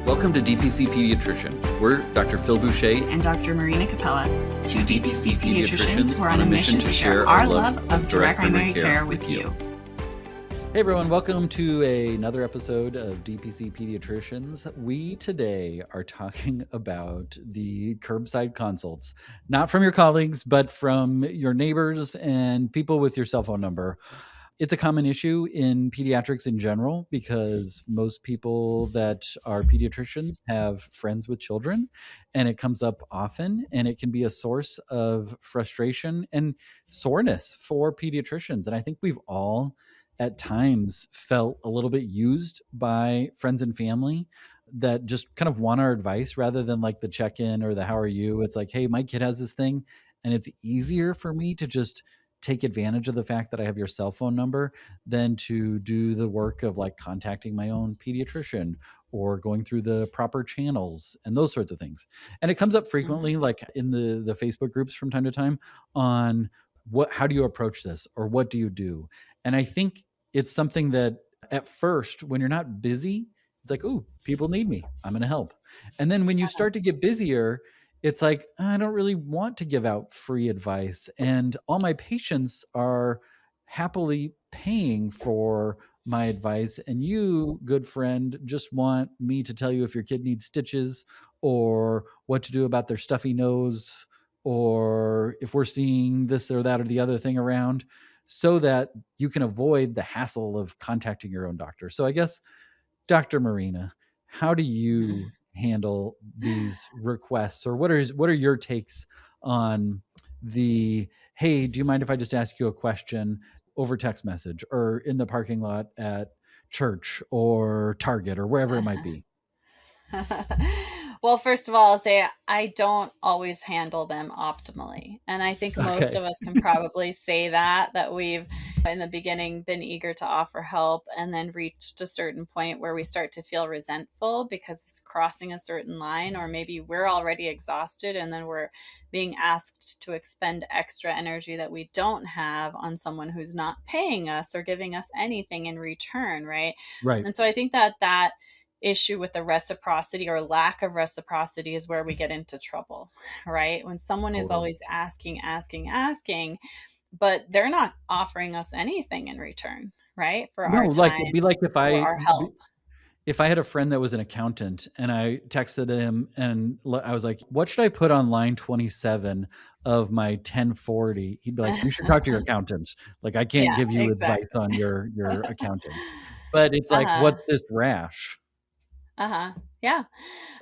Welcome to DPC Pediatrician. We're Dr. Phil Boucher and Dr. Marina Capella, two DPC pediatricians who are on a mission to share our love of direct primary care with you. Hey everyone, welcome to another episode of DPC Pediatricians. We today are talking about the curbside consults, not from your colleagues, but from your neighbors and people with your cell phone number. It's a common issue in pediatrics in general because most people that are pediatricians have friends with children, and it comes up often, and it can be a source of frustration and soreness for pediatricians. And I think we've all at times felt a little bit used by friends and family that just kind of want our advice rather than like the check-in or the how are you. It's like, hey, my kid has this thing, and it's easier for me to just take advantage of the fact that I have your cell phone number than to do the work of like contacting my own pediatrician or going through the proper channels and those sorts of things. And it comes up frequently, like in the Facebook groups from time to time on how do you approach this or what do you do? And I think it's something that at first, when you're not busy, it's like, oh, people need me, I'm going to help. And then when you start to get busier, it's like, I don't really want to give out free advice. And all my patients are happily paying for my advice. And you, good friend, just want me to tell you if your kid needs stitches or what to do about their stuffy nose or if we're seeing this or that or the other thing around so that you can avoid the hassle of contacting your own doctor. So I guess, Dr. Marina, how do you handle these requests, or what are your takes on the, hey, do you mind if I just ask you a question over text message or in the parking lot at church or Target or wherever it might be? Well, first of all, I'll say I don't always handle them optimally. And I think most of us can probably say that we've in the beginning been eager to offer help and then reached a certain point where we start to feel resentful because it's crossing a certain line, or maybe we're already exhausted and then we're being asked to expend extra energy that we don't have on someone who's not paying us or giving us anything in return, right? Right. And so I think that issue with the reciprocity or lack of reciprocity is where we get into trouble, right? When someone is always asking, but they're not offering us anything in return, right? For our time, it'd be like our help. If I had a friend that was an accountant and I texted him and I was like, what should I put on line 27 of my 1040? He'd be like, you should talk to your accountant. Like, I can't give you advice on your accounting. But it's like, what's this rash? Yeah.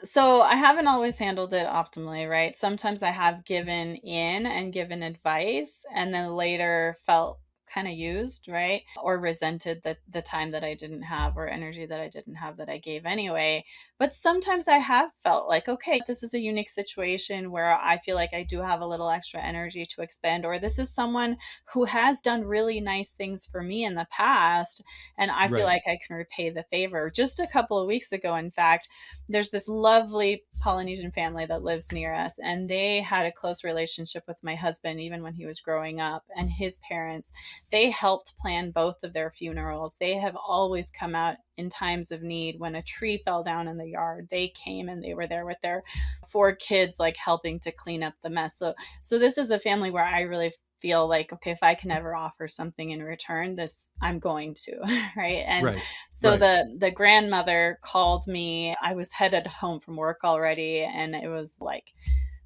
So I haven't always handled it optimally, right? Sometimes I have given in and given advice and then later felt kind of used, right? Or resented the time that I didn't have or energy that I didn't have that I gave anyway. But sometimes I have felt like, okay, this is a unique situation where I feel like I do have a little extra energy to expend, or this is someone who has done really nice things for me in the past, and I feel like I can repay the favor. Just a couple of weeks ago, in fact, there's this lovely Polynesian family that lives near us, and they had a close relationship with my husband even when he was growing up, and his parents, they helped plan both of their funerals. They have always come out in times of need. When a tree fell down in the yard, they came and they were there with their 4 kids, like helping to clean up the mess. So this is a family where I really feel like, okay, if I can ever offer something in return, this I'm going to, right? And so the grandmother called me. I was headed home from work already, and it was like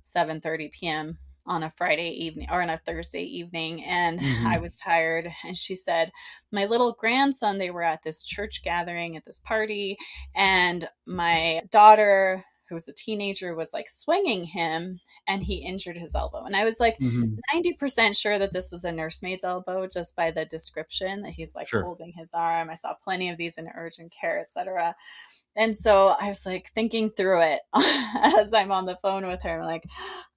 7:30 p.m. on a Friday evening or on a Thursday evening. And I was tired. And she said, my little grandson, they were at this church gathering at this party, and my daughter, who was a teenager, was like swinging him and he injured his elbow. And I was like 90% sure that this was a nursemaid's elbow just by the description that he's like holding his arm. I saw plenty of these in urgent care, etc. And so I was like thinking through it as I'm on the phone with her. I'm like,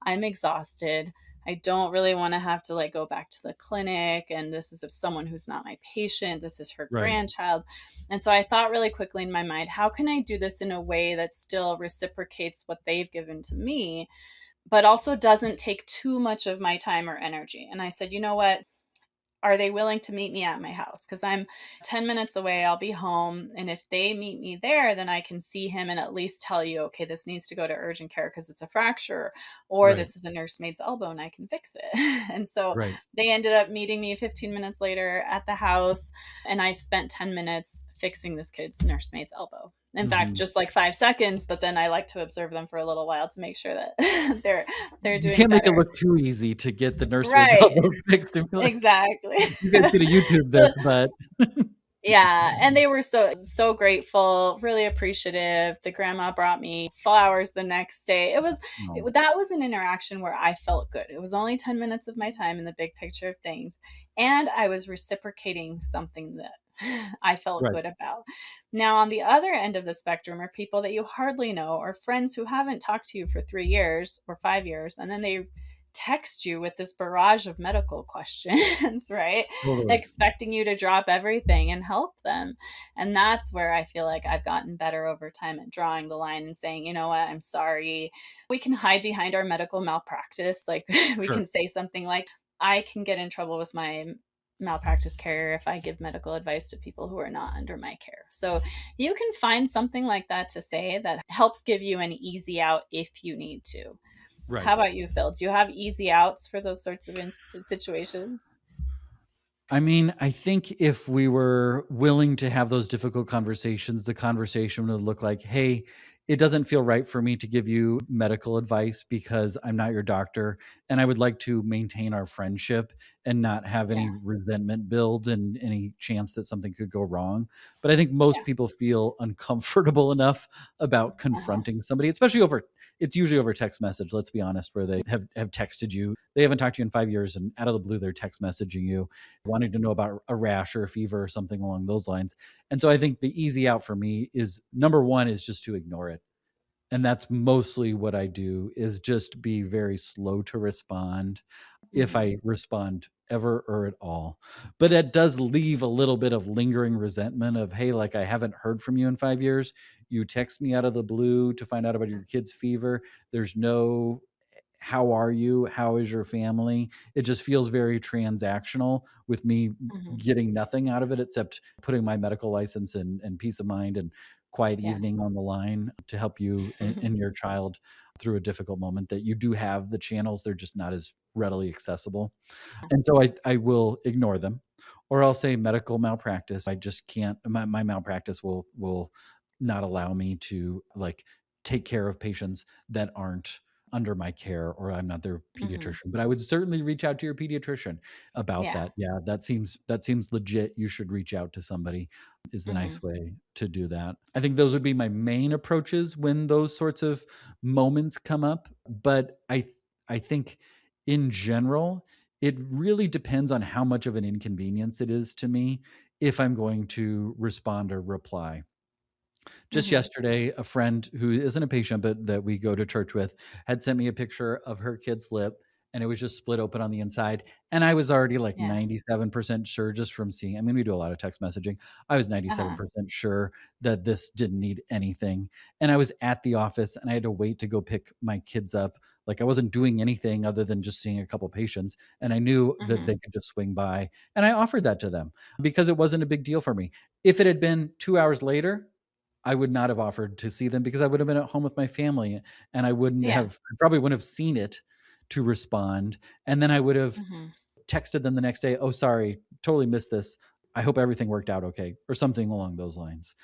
I'm exhausted. I don't really want to have to like go back to the clinic. And this is of someone who's not my patient. This is her grandchild. And so I thought really quickly in my mind, how can I do this in a way that still reciprocates what they've given to me, but also doesn't take too much of my time or energy? And I said, you know what? are they willing to meet me at my house? Because I'm 10 minutes away, I'll be home. And if they meet me there, then I can see him and at least tell you, okay, this needs to go to urgent care because it's a fracture, or Right. this is a nursemaid's elbow and I can fix it. And so Right. they ended up meeting me 15 minutes later at the house, and I spent 10 minutes fixing this kid's nursemaid's elbow. In fact, Mhm. just like 5 seconds, but then I like to observe them for a little while to make sure that they're You doing can't make it better. look too easy to get the nursemaid's Right. elbow fixed and be like, Exactly. you guys could have YouTube this, So but yeah, and they were so grateful, really appreciative. The grandma brought me flowers the next day. no. That was an interaction where I felt good. It was only 10 minutes of my time in the big picture of things, and I was reciprocating something that I felt Right. good about. Now, on the other end of the spectrum are people that you hardly know, or friends who haven't talked to you for 3 years or 5 years, and then they text you with this barrage of medical questions, right? Totally. Expecting you to drop everything and help them. And that's where I feel like I've gotten better over time at drawing the line and saying, you know what, I'm sorry. We can hide behind our medical malpractice. Like we Sure. can say something like, I can get in trouble with my malpractice carrier if I give medical advice to people who are not under my care. So you can find something like that to say that helps give you an easy out if you need to. Right. How about you, Phil? Do you have easy outs for those sorts of situations? I mean, I think if we were willing to have those difficult conversations, the conversation would look like, hey, it doesn't feel right for me to give you medical advice because I'm not your doctor. And I would like to maintain our friendship and not have Yeah. any resentment build and any chance that something could go wrong. But I think most Yeah. people feel uncomfortable enough about Uh-huh. confronting somebody, especially over, it's usually over text message, let's be honest, where they have texted you. They haven't talked to you in 5 years and out of the blue, they're text messaging you wanting to know about a rash or a fever or something along those lines. And so I think the easy out for me is number one is just to ignore it. And that's mostly what I do is just be very slow to respond if Mhm. I respond ever or at all. But it does leave a little bit of lingering resentment of, hey, like I haven't heard from you in 5 years. You text me out of the blue to find out about your kid's fever. There's no how are you? How is your family? It just feels very transactional with me Mhm. getting nothing out of it except putting my medical license and peace of mind and quiet Yeah. evening on the line to help you and your child through a difficult moment that you do have the channels. They're just not as readily accessible. And so I will ignore them or I'll say medical malpractice. I just can't, my malpractice will not allow me to like take care of patients that aren't under my care or I'm not their Mhm. pediatrician. But I would certainly reach out to your pediatrician about Yeah. that. Yeah, that seems legit. You should reach out to somebody is the Mhm. nice way to do that. I think those would be my main approaches when those sorts of moments come up. But I think in general, it really depends on how much of an inconvenience it is to me if I'm going to respond or reply. Just Mhm. yesterday, a friend who isn't a patient, but that we go to church with, had sent me a picture of her kid's lip, and it was just split open on the inside. And I was already like Yeah. 97% sure just from seeing, I mean, we do a lot of text messaging. I was Uh-huh. 97% sure that this didn't need anything. And I was at the office and I had to wait to go pick my kids up. Like I wasn't doing anything other than just seeing a couple patients. And I knew that Mhm. they could just swing by. And I offered that to them because it wasn't a big deal for me. If it had been 2 hours later, I would not have offered to see them because I would have been at home with my family and Yeah. I probably wouldn't have seen it to respond. And then I would have Mhm. texted them the next day, "Oh, sorry, totally missed this. I hope everything worked out okay," or something along those lines.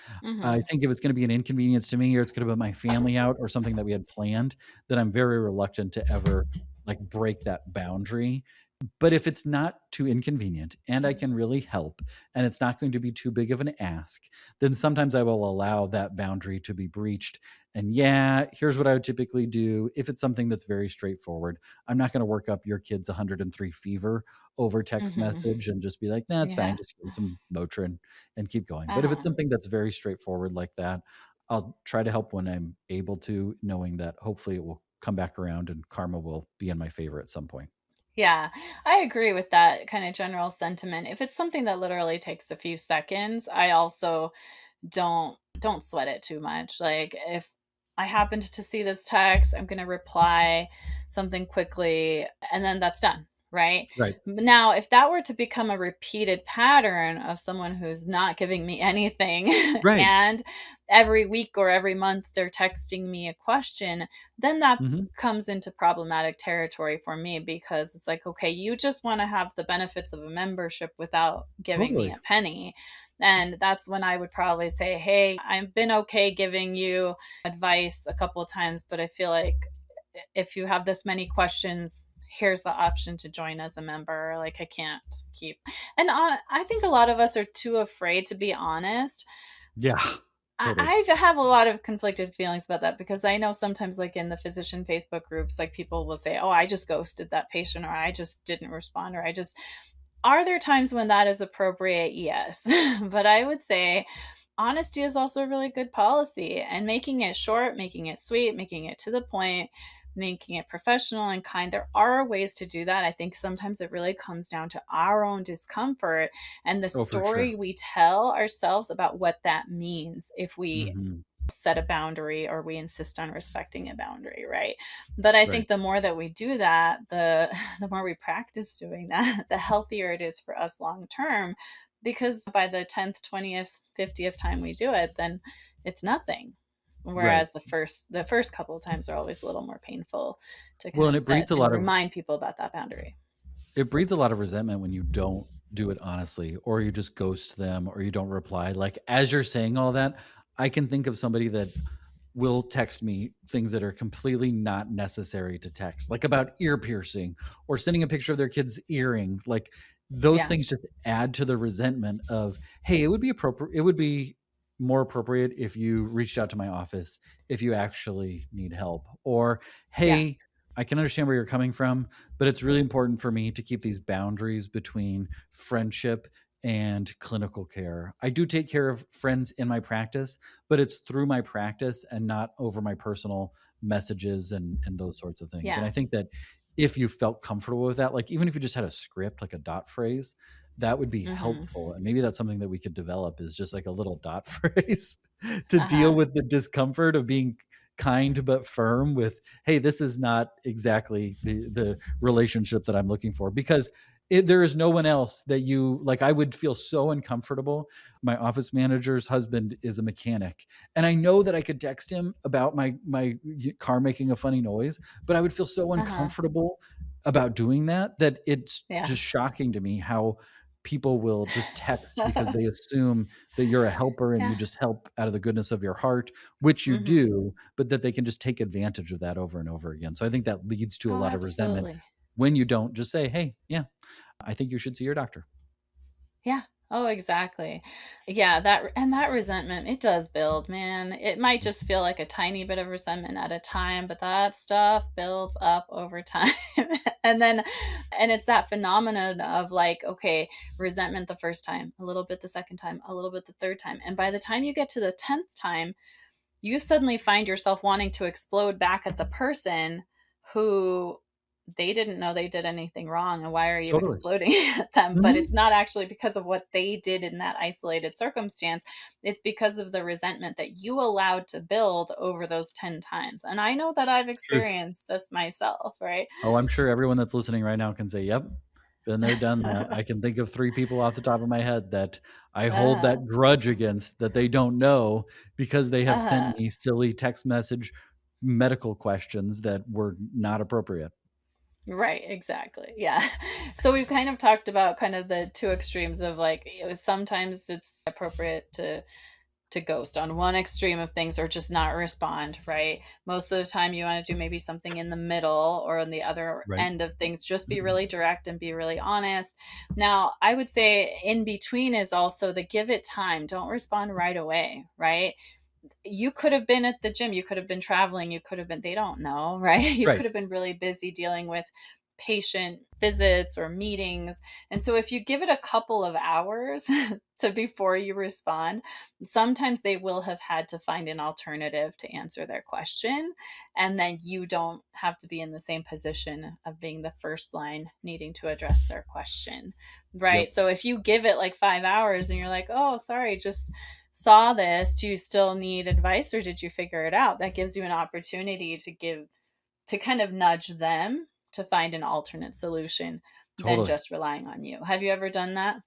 I Mhm. think if it's going to be an inconvenience to me or it's going to put my family out or something that we had planned, then I'm very reluctant to ever like break that boundary. But if it's not too inconvenient and I can really help and it's not going to be too big of an ask, then sometimes I will allow that boundary to be breached. And yeah, here's what I would typically do if it's something that's very straightforward. I'm not going to work up your kid's 103 fever over text Mhm. message and just be like, nah, it's fine. Yeah. Just give me some Motrin and keep going. But if it's Uh-huh. something that's very straightforward like that, I'll try to help when I'm able to, knowing that hopefully it will come back around and karma will be in my favor at some point. Yeah, I agree with that kind of general sentiment. If it's something that literally takes a few seconds, I also don't sweat it too much. Like if I happened to see this text, I'm going to reply something quickly and then that's done. right? Right. Now, if that were to become a repeated pattern of someone who's not giving me anything Right. and every week or every month they're texting me a question, then that Hmm. comes into problematic territory for me, because it's like, okay, you just want to have the benefits of a membership without giving me Totally. a penny. And that's when I would probably say, hey, I've been okay giving you advice a couple of times, but I feel like if you have this many questions, here's the option to join as a member. Like, I can't keep. And I think a lot of us are too afraid to be honest. Yeah. Totally. I have a lot of conflicted feelings about that, because I know sometimes, like in the physician Facebook groups, like people will say, oh, I just ghosted that patient, or I just didn't respond, or I just. Are there times when that is appropriate? Yes. But I would say honesty is also a really good policy, and making it short, making it sweet, making it to the point, making it professional and kind. There are ways to do that. I think sometimes it really comes down to our own discomfort and the Oh, for sure. story we tell ourselves about what that means if we Hmm. set a boundary or we insist on respecting a boundary, right? But I Right. think the more that we do that, the more we practice doing that, the healthier it is for us long term, because by the 10th, 20th, 50th time we do it, then it's nothing. Right. Whereas the first couple of times are always a little more painful to Well, kind and of it set breeds a and lot of remind people about that boundary. resentment when you don't do it honestly, or you just ghost them, or you don't reply. Like, as you're saying all that, I can think of somebody that will text me things that are completely not necessary to text, like about ear piercing or sending a picture of their kid's earring. Like, those Yeah. things just add to the resentment of, hey, it would be more appropriate if you reached out to my office if you actually need help. Or, Yeah. hey, I can understand where you're coming from, but it's really important for me to keep these boundaries between friendship and clinical care. I do take care of friends in my practice, but it's through my practice and not over my personal messages and those sorts of things. And Yeah. I think that if you felt comfortable with that, like even if you just had a script, like a dot phrase, that would be Mm-hmm. helpful. And maybe that's something that we could develop, is just like a little dot phrase to deal Uh-huh. with the discomfort of being kind but firm with, hey, this is not exactly the relationship that I'm looking for. Because there is no one else that you like. I would feel so uncomfortable. My office manager's husband is a mechanic, and I know that I could text him about my car making a funny noise, but I would feel so Uh-huh. uncomfortable about doing that, that it's Yeah. just shocking to me how people will just text because they assume that you're a helper and you Yeah. just help out of the goodness of your heart, which you Mm-hmm. do, but that they can just take advantage of that over and over again. So I think that leads to a Oh, lot of resentment absolutely. when you don't just say, hey, yeah, I think you should see your doctor. Yeah. Oh, exactly. Yeah, that resentment, it does build, man. It might just feel like a tiny bit of resentment at a time, but that stuff builds up over time. And then and it's that phenomenon of like, okay, resentment the first time, a little bit the second time, a little bit the third time. And by the time you get to the 10th time, you suddenly find yourself wanting to explode back at the person who they didn't know they did anything wrong, and why are you Totally. exploding at them? But Hmm. it's not actually because of what they did in that isolated circumstance. It's because of the resentment that you allowed to build over those 10 times. And I know that I've Truth. experienced this myself, right? Oh, I'm sure everyone that's listening right now can say, yep, been there, done that. I can think of 3 people off the top of my head that I hold uh-huh. that grudge against, that they don't know because they have sent Uh-huh. me silly text message medical questions that were not appropriate. Right, exactly. Yeah. So we've kind of talked about kind of the two extremes of like, sometimes it's appropriate to ghost on one extreme of things, or just not respond, right? Most of the time you want to do maybe something in the middle, or on the other Right. end of things, just be really direct and be really honest. Now, I would say in between is also the give it time. Don't respond right away, right? You could have been at the gym, you could have been traveling, you could have been, they don't know, right? You Right. could have been really busy dealing with patient visits or meetings. And so if you give it a couple of hours to before you respond, sometimes they will have had to find an alternative to answer their question, and then you don't have to be in the same position of being the first line needing to address their question, right? Yep. So if you give it like 5 hours and you're like, "Oh, sorry, just saw this. Do you still need advice, or did you figure it out?" That gives you an opportunity to kind of nudge them to find an alternate solution. than Totally. just relying on you. Have you ever done that?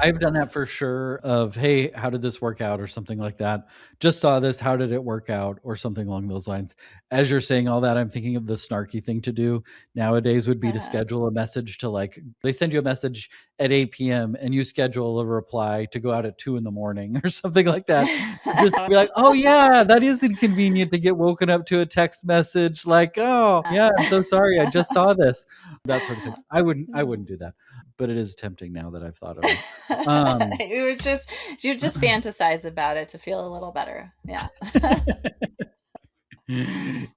I've done that for sure of, "Hey, how did this work out?" or something like that. "Just saw this, how did it work out?" or something along those lines. As you're saying all that, I'm thinking of the snarky thing to do nowadays would be to Uh-huh. schedule a message to, like, they send you a message at 8 p.m. and you schedule a reply to go out at 2 in the morning or something like that. Just be like, "Oh, yeah, that is inconvenient to get woken up to a text message," like, "Oh, yeah, I'm so sorry, I just saw this." That sort of thing. I wouldn't do that, but it is tempting now that I've thought of it. Um, You just fantasize about it to feel a little better. Yeah.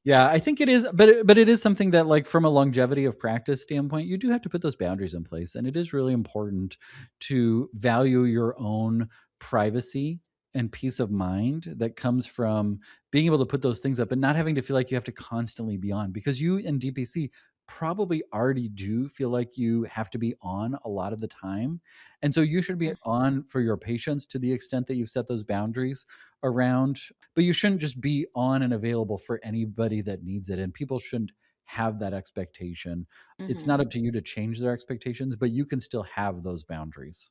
yeah, I think it is, but it is something that, like, from a longevity of practice standpoint, you do have to put those boundaries in place, and it is really important to value your own privacy and peace of mind that comes from being able to put those things up and not having to feel like you have to constantly be on, because you in DPC probably already do feel like you have to be on a lot of the time. And so you should be on for your patients to the extent that you've set those boundaries around, but you shouldn't just be on and available for anybody that needs it. And people shouldn't have that expectation. It's Mhm. not up to you to change their expectations, but you can still have those boundaries.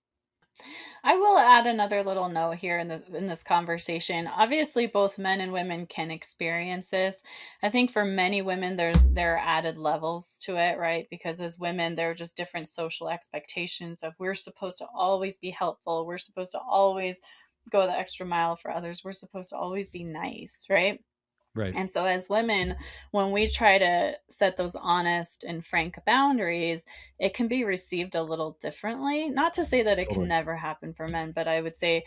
I will add another little note here in this conversation. Obviously, both men and women can experience this. I think for many women, there are added levels to it, right? Because as women, there are just different social expectations of we're supposed to always be helpful, we're supposed to always go the extra mile for others, we're supposed to always be nice, right? Right. And so, as women, when we try to set those honest and frank boundaries, it can be received a little differently. Not to say that it can Totally. never happen for men, but I would say,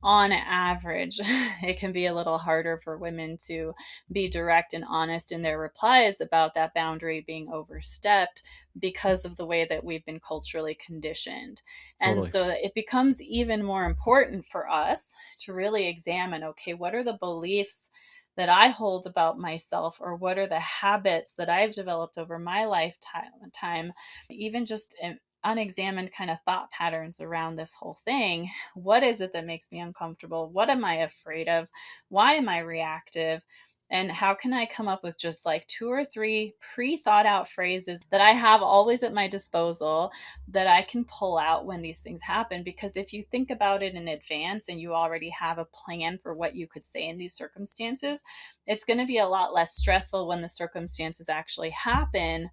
on average, it can be a little harder for women to be direct and honest in their replies about that boundary being overstepped because of the way that we've been culturally conditioned. And Totally. so, it becomes even more important for us to really examine, okay, what are the beliefs that I hold about myself, or what are the habits that I've developed over my lifetime, even just unexamined kind of thought patterns around this whole thing. What is it that makes me uncomfortable? What am I afraid of? Why am I reactive? And how can I come up with just like two or three pre thought out phrases that I have always at my disposal that I can pull out when these things happen? Because if you think about it in advance and you already have a plan for what you could say in these circumstances, it's going to be a lot less stressful when the circumstances actually happen,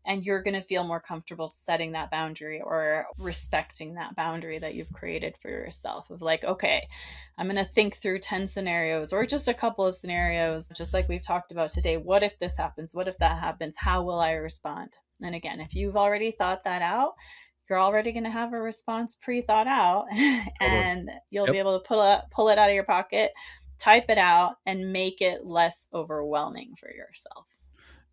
and you're going to feel more comfortable setting that boundary or respecting that boundary that you've created for yourself of like, okay, I'm going to think through 10 scenarios or just a couple of scenarios, just like we've talked about today. What if this happens? What if that happens? How will I respond? And again, if you've already thought that out, you're already going to have a response pre-thought out Totally. and you'll be Yep. able to pull it out of your pocket, type it out, and make it less overwhelming for yourself.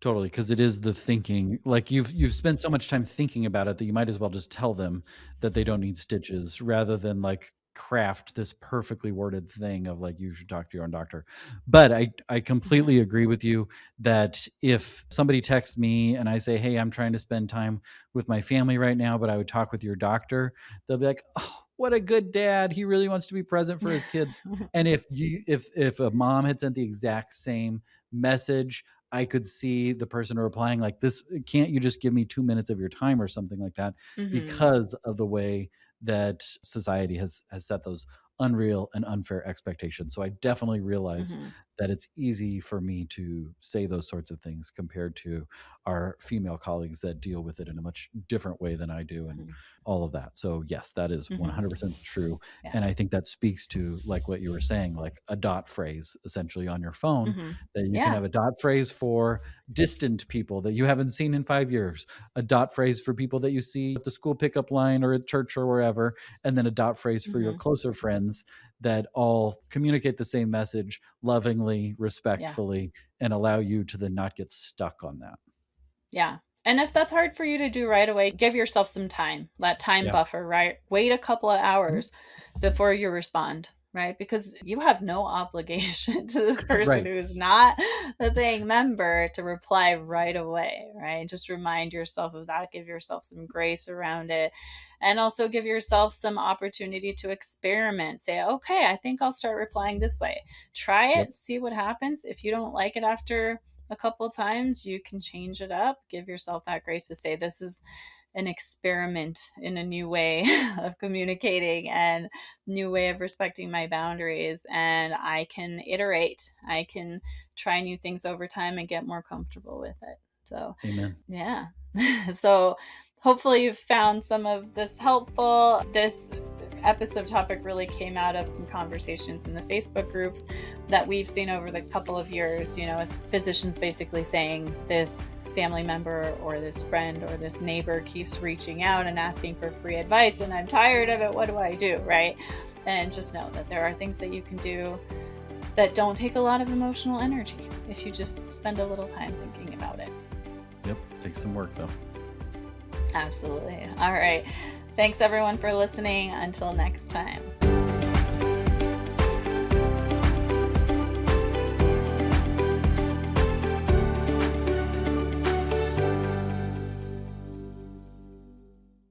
Totally, because it is the thinking. Like, you've spent so much time thinking about it that you might as well just tell them that they don't need stitches rather than, like, craft this perfectly worded thing of, like, you should talk to your own doctor. But I completely Mm-hmm. agree with you that if somebody texts me and I say, "Hey, I'm trying to spend time with my family right now, but I would talk with your doctor," they'll be like, "Oh, what a good dad. He really wants to be present for his kids." And if a mom had sent the exact same message, I could see the person replying like, "This, can't you just give me 2 minutes of your time?" or something like that, Mm-hmm. because of the way that society has set those unreal and unfair expectations. So I definitely realize Mm-hmm. that it's easy for me to say those sorts of things compared to our female colleagues that deal with it in a much different way than I do, and Mm-hmm. all of that. So yes, that is Mm-hmm. 100% true. Yeah. And I think that speaks to, like, what you were saying, like a dot phrase essentially on your phone, Mm-hmm. that you can Yeah. have a dot phrase for distant people that you haven't seen in 5 years, a dot phrase for people that you see at the school pickup line or at church or wherever, and then a dot phrase for your Mm-hmm. closer friends that all communicate the same message lovingly, Yeah. respectfully, and allow you to then not get stuck on that. Yeah. And if that's hard for you to do right away, give yourself some time, that time Yeah. buffer, right? Wait a couple of Mhm. hours before you respond, right? Because you have no obligation to this person Right. who is not a paying member to reply right away, right? Just remind yourself of that, give yourself some grace around it, and also give yourself some opportunity to experiment. Say, okay, I think I'll start replying this way. Try Yep. it, see what happens. If you don't like it after a couple times, you can change it up. Give yourself that grace to say, this is an experiment in a new way of communicating and new way of respecting my boundaries. And I can iterate. I can try new things over time and get more comfortable with it. So, Amen. yeah. So hopefully you've found some of this helpful. This episode topic really came out of some conversations in the Facebook groups that we've seen over the couple of years, as physicians basically saying this family member or this friend or this neighbor keeps reaching out and asking for free advice, and I'm tired of it. What do I do? Right? And just know that there are things that you can do that don't take a lot of emotional energy if you just spend a little time thinking about it. Yep. Takes some work though. Absolutely. All right. Thanks everyone for listening. Until next time.